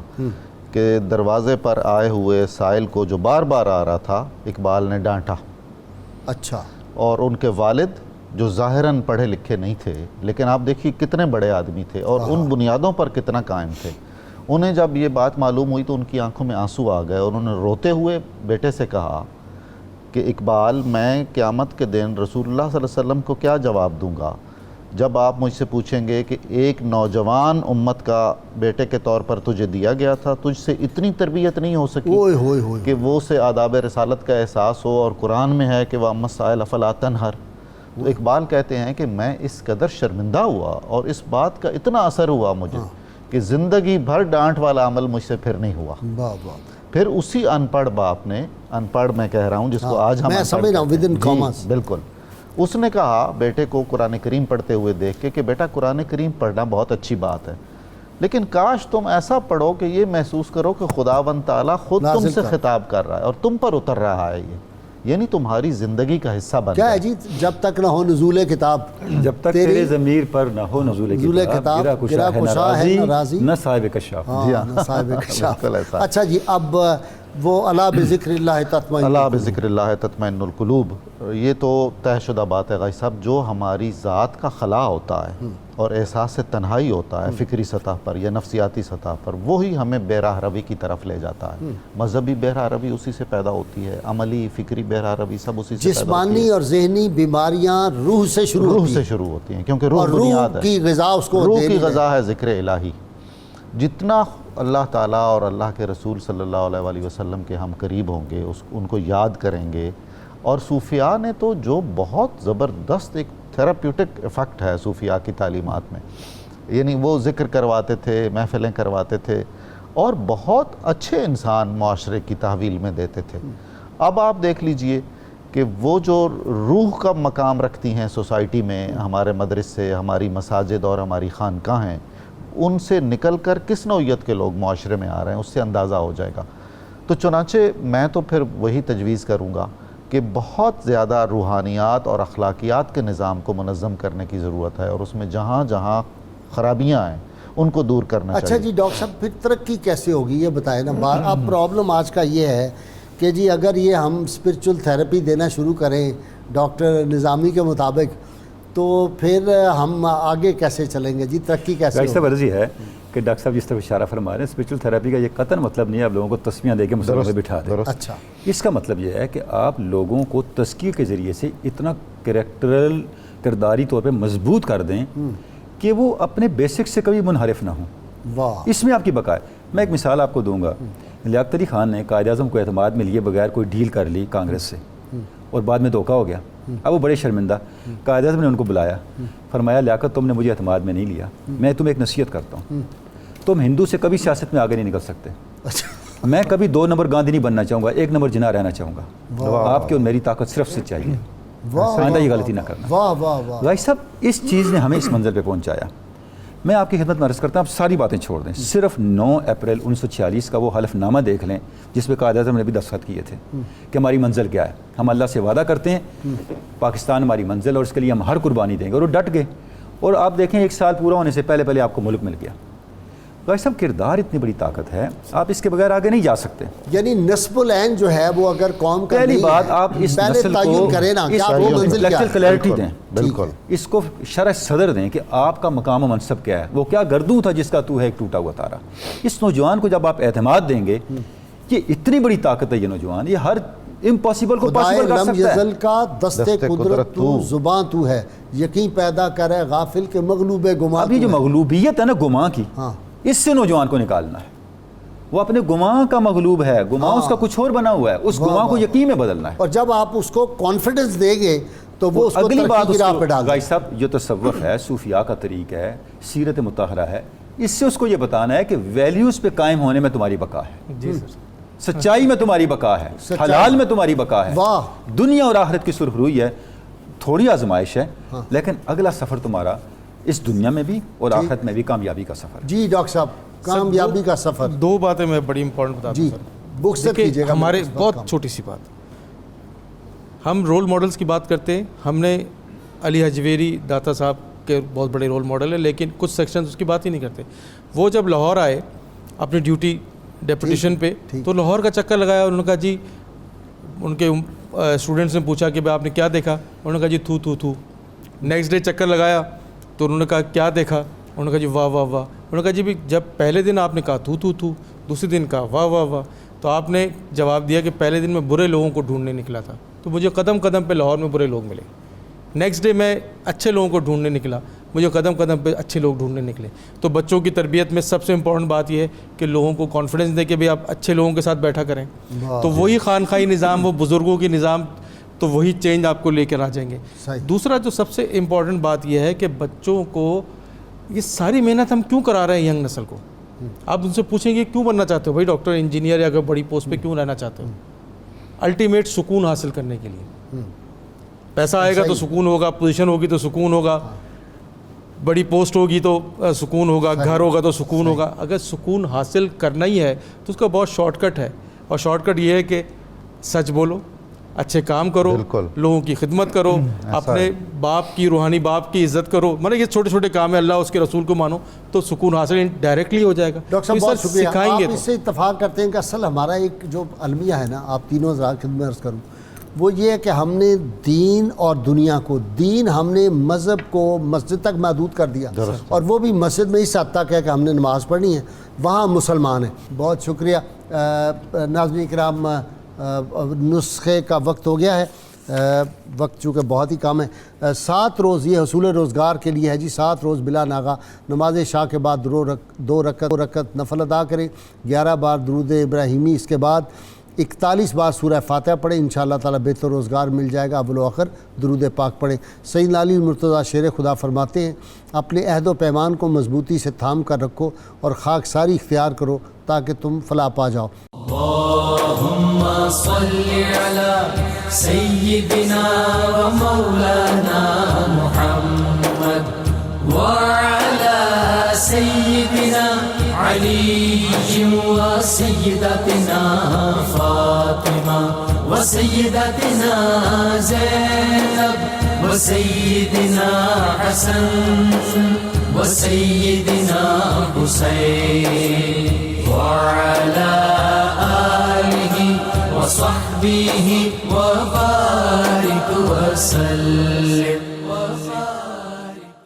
کہ دروازے پر آئے ہوئے سائل کو جو بار بار آ رہا تھا اقبال نے ڈانٹا. اچھا. اور ان کے والد جو ظاہراً پڑھے لکھے نہیں تھے لیکن آپ دیکھیے کتنے بڑے آدمی تھے اور ان بنیادوں پر کتنا قائم تھے. انہیں جب یہ بات معلوم ہوئی تو ان کی آنکھوں میں آنسو آ گئے اور انہوں نے روتے ہوئے بیٹے سے کہا کہ اقبال، میں قیامت کے دن رسول اللہ صلی اللہ علیہ وسلم کو کیا جواب دوں گا جب آپ مجھ سے پوچھیں گے کہ ایک نوجوان امت کا بیٹے کے طور پر تجھے دیا گیا تھا، تجھ سے اتنی تربیت نہیں ہو سکی کہ وہ سے آداب رسالت کا احساس ہو، اور قرآن میں ہے کہ وَأَمَّا السَّائِلَ فَلَا تَنْهَرْ. تو اقبال کہتے ہیں کہ میں اس قدر شرمندہ ہوا اور اس بات کا اتنا اثر ہوا مجھے کہ زندگی بھر ڈانٹ والا عمل مجھ سے پھر نہیں ہوا. پھر اسی ان پڑھ باپ نے، ان پڑھ میں کہہ رہا ہوں جس کو آج ہم میں سمجھ رہا ہوں ودن کاماز، بالکل، اس نے کہا بیٹے کو قرآن کریم پڑھتے ہوئے دیکھ کے کہ بیٹا قرآن کریم پڑھنا بہت اچھی بات ہے، لیکن کاش تم ایسا پڑھو کہ یہ محسوس کرو کہ خداوند تعالیٰ خود تم سے خطاب کر رہا ہے اور تم پر اتر رہا ہے، یہ یعنی تمہاری زندگی کا حصہ بن کیا ہے جی. جب تک نہ ہو نزول کتاب، جب تک تیرے ضمیر پر نہ ہو نزول کتاب، گرا کشا ہے ناراضی نہ صاحب کشاف. نہ صاحب کشاف. اچھا جی، اب وہ الا بذکر اللہ تطمئن، اللہ بذکر اللہ تطمئن القلوب، یہ تو طے شدہ بات ہے غازی صاحب. جو ہماری ذات کا خلا ہوتا ہے اور احساس تنہائی ہوتا ہے فکری سطح پر یا نفسیاتی سطح پر، وہی ہمیں بے راہ روی کی طرف لے جاتا ہے. مذہبی بے راہ روی اسی سے پیدا ہوتی ہے، عملی فکری بے راہ روی سب اسی سے پیدا ہوتی ہے. جسمانی اور ذہنی بیماریاں روح سے شروع ہوتی ہیں کیونکہ روح بنیاد ہے. کی غذا اس کو، روح کی غذا ہے ذکر الہی. جتنا اللہ تعالیٰ اور اللہ کے رسول صلی اللہ علیہ وآلہ وسلم کے ہم قریب ہوں گے، ان کو یاد کریں گے. اور صوفیاء نے تو جو بہت زبردست ایک تھیراپیوٹک ایفیکٹ ہے صوفیاء کی تعلیمات میں، یعنی وہ ذکر کرواتے تھے، محفلیں کرواتے تھے اور بہت اچھے انسان معاشرے کی تحویل میں دیتے تھے. اب آپ دیکھ لیجئے کہ وہ جو روح کا مقام رکھتی ہیں سوسائٹی میں، ہمارے مدرسے، ہماری مساجد اور ہماری خانقاہ ہیں، ان سے نکل کر کس نوعیت کے لوگ معاشرے میں آ رہے ہیں اس سے اندازہ ہو جائے گا. تو چنانچہ میں تو پھر وہی تجویز کروں گا کہ بہت زیادہ روحانیات اور اخلاقیات کے نظام کو منظم کرنے کی ضرورت ہے اور اس میں جہاں جہاں خرابیاں ہیں ان کو دور کرنا چاہیے. اچھا جی ڈاکٹر صاحب، پھر ترقی کیسے ہوگی یہ بتائیں نا. اب پرابلم آج کا یہ ہے کہ جی اگر یہ ہم اسپرچول تھیراپی دینا شروع کریں ڈاکٹر نظامی کے مطابق تو پھر ہم آگے کیسے چلیں گے جی؟ ترقی کیسے ہوگی؟ ایسا ورزی ہے کہ ڈاکٹر صاحب جس طرح اشارہ فرما رہے ہیں، اسپرچول تھیراپی کا یہ قطعاً مطلب نہیں ہے آپ لوگوں کو تسمیاں دے کے مسلسل میں بٹھا دیں. اچھا، اس کا مطلب یہ ہے کہ آپ لوگوں کو تزکیے کے ذریعے سے اتنا کریکٹرل کرداری طور پہ مضبوط کر دیں کہ وہ اپنے بیسک سے کبھی منحرف نہ ہوں. واہ، اس میں آپ کی بقا ہے. میں ایک مثال آپ کو دوں گا. لیاقت علی خان نے قائد اعظم کو اعتماد میں لیے بغیر کوئی ڈیل کر لی کانگریس سے، اور بعد میں دھوکہ ہو گیا. اب وہ بڑے شرمندہ. قائد اعظم نے ان کو بلایا, فرمایا لیاقت تم نے مجھے اعتماد میں نہیں لیا, میں تمہیں ایک نصیحت کرتا ہوں, تم ہندو سے کبھی سیاست میں آگے نہیں نکل سکتے. میں کبھی 2 نمبر گاندھی نہیں بننا چاہوں گا, 1 نمبر جناح رہنا چاہوں گا. آپ کی اور میری طاقت صرف سچائی ہے, آئندہ یہ غلطی نہ کرنا. بھائی صاحب اس چیز نے ہمیں اس منظر پہ پہنچایا. میں آپ کی خدمت میں عرض کرتا ہوں, آپ ساری باتیں چھوڑ دیں, صرف 9 اپریل 1946 کا وہ حلف نامہ دیکھ لیں جس پہ قائد اعظم نے بھی دستخط کیے تھے کہ ہماری منزل کیا ہے. ہم اللہ سے وعدہ کرتے ہیں پاکستان ہماری منزل اور اس کے لیے ہم ہر قربانی دیں گے, اور وہ ڈٹ گئے. اور آپ دیکھیں 1 سال پورا ہونے سے پہلے آپ کو ملک مل گیا. بھائی صاحب کردار اتنی بڑی طاقت ہے, آپ اس کے بغیر آگے نہیں جا سکتے. یعنی نصب العین جو ہے وہ اگر قوم کا پہلی بات آپ اس نسل کو انٹلیکچوئل کلیئرٹی دیں, بالکل اس کو شرح صدر دیں کہ آپ کا مقام و منصب کیا ہے. وہ کیا گردوں تھا جس کا تو ہے ایک ٹوٹا ہوا تارا. اس نوجوان کو جب آپ اعتماد دیں گے, یہ اتنی بڑی طاقت ہے یہ نوجوان, یہ ہر امپاسبل کو پاسبل کر سکتا ہے. یزل کا دست قدرت تو زباں تو ہے, یقین پیدا کرے غافل کے مغلوب گماں. ابھی جو مغلوبیت ہے نا گماں کی, اس سے نوجوان کو نکالنا ہے. وہ اپنے گماں کا مغلوب ہے, گماں اس کا کچھ اور بنا ہوا ہے, اس گماں کو یقین میں بدلنا ہے. اور جب آپ اس کو کانفیڈنس دیں گے تو وہ اس کو اگلی بات ترقی کی راہ پہ ڈال. بھائی صاحب جو تصوف ہے, صوفیاء کا طریق ہے, سیرت مطہرہ ہے, اس سے اس کو یہ بتانا ہے کہ ویلیوز پہ قائم ہونے میں تمہاری بقا ہے. جی سر. سچائی میں تمہاری بقا ہے, حلال میں تمہاری بقا ہے. دنیا اور آخرت کی سرخروئی ہے, تھوڑی آزمائش ہے, لیکن اگلا سفر تمہارا اس دنیا میں بھی اور آخرت میں بھی کامیابی کا سفر. جی ڈاکٹر صاحب, کامیابی کا سفر. 2 باتیں میں بڑی امپورٹنٹ بتاتا ہوں سر. بک سے کیجیے گا. ہمارے بہت چھوٹی سی بات, ہم رول ماڈلز کی بات کرتے ہیں. ہم نے علی حجویری داتا صاحب کے بہت بڑے رول ماڈل ہیں, لیکن کچھ سیکشنز اس کی بات ہی نہیں کرتے. وہ جب لاہور آئے اپنی ڈیوٹی ڈیپوٹیشن پہ, تو لاہور کا چکر لگایا. انہوں نے کہا جی, ان کے اسٹوڈنٹس نے پوچھا کہ بھائی آپ نے کیا دیکھا, انہوں نے کہا جی تھو تھو تھو. نیکسٹ ڈے چکر لگایا تو انہوں نے کہا کیا دیکھا, انہوں نے کہا جی واہ واہ واہ. انہوں نے کہا جی بھی جب پہلے دن آپ نے کہا تھو تھو تھو, دوسرے دن کہا واہ واہ واہ, تو آپ نے جواب دیا کہ پہلے دن میں برے لوگوں کو ڈھونڈنے نکلا تھا, تو مجھے قدم قدم پہ لاہور میں برے لوگ ملے. نیکسٹ ڈے میں اچھے لوگوں کو ڈھونڈنے نکلا, مجھے قدم قدم پہ اچھے لوگ ڈھونڈنے نکلے. تو بچوں کی تربیت میں سب سے امپورٹنٹ بات یہ ہے کہ لوگوں کو کانفیڈنس دے کہ بھئی آپ اچھے لوگوں کے ساتھ بیٹھا کریں. تو وہی خانقاہی نظام, وہ بزرگوں کی نظام, تو وہی چینج آپ کو لے کر آ جائیں گے. دوسرا جو سب سے امپورٹنٹ بات یہ ہے کہ بچوں کو یہ ساری محنت ہم کیوں کرا رہے ہیں ینگ نسل کو. آپ ان سے پوچھیں گے کیوں بننا چاہتے ہو بھائی, ڈاکٹر انجینئر یا بڑی پوسٹ پہ کیوں رہنا چاہتے ہو؟ الٹیمیٹ سکون حاصل کرنے کے لیے. پیسہ آئے گا تو سکون ہوگا, پوزیشن ہوگی تو سکون ہوگا, بڑی پوسٹ ہوگی تو سکون ہوگا, گھر ہوگا تو سکون ہوگا. اگر سکون حاصل کرنا ہی ہے تو اس کا بہت شارٹ کٹ ہے, اور شارٹ کٹ یہ ہے کہ سچ بولو, اچھے کام کرو, لوگوں کی خدمت کرو, اپنے باپ کی, روحانی باپ کی عزت کرو. مطلب یہ چھوٹے چھوٹے کام ہیں, اللہ اس کے رسول کو مانو, تو سکون حاصل ڈائریکٹلی ہو جائے گا. ڈاکٹر صاحب بہت شکریہ. آپ اس سے اتفاق کرتے ہیں کہ اصل ہمارا ایک جو المیہ ہے نا, آپ تینوں حضرات خدمت میں عرض کروں, وہ یہ ہے کہ ہم نے دین اور دنیا کو, دین ہم نے مذہب کو مسجد تک محدود کر دیا, اور وہ بھی مسجد میں اس حد تک ہے کہ ہم نے نماز پڑھنی ہے, وہاں مسلمان ہیں. بہت شکریہ. ناظرین کرام, نسخے کا وقت ہو گیا ہے, وقت چونکہ بہت ہی کم ہے. 7 روز یہ حصول روزگار کے لیے ہے جی. 7 روز بلا ناغہ نماز عشاء کے بعد 2 رکعت نفل ادا کریں, 11 بار درود ابراہیمی, اس کے بعد 41 بار سورہ فاتحہ پڑھیں, انشاءاللہ تعالی بہتر روزگار مل جائے گا. اول و آخر درود پاک پڑھیں. سیدنا علی المرتضیٰ شیر خدا فرماتے ہیں, اپنے عہد و پیمان کو مضبوطی سے تھام کر رکھو اور خاکساری اختیار کرو تاکہ تم فلاح پا جاؤ. اللہم صلی علی سیدنا و مولانا محمد وعلی سیدنا علی و سیدتنا فاطمہ و سیدتنا زینب و سیدنا حسن و سیدنا حسین وعلى آله وصحبه وبارك وسلم.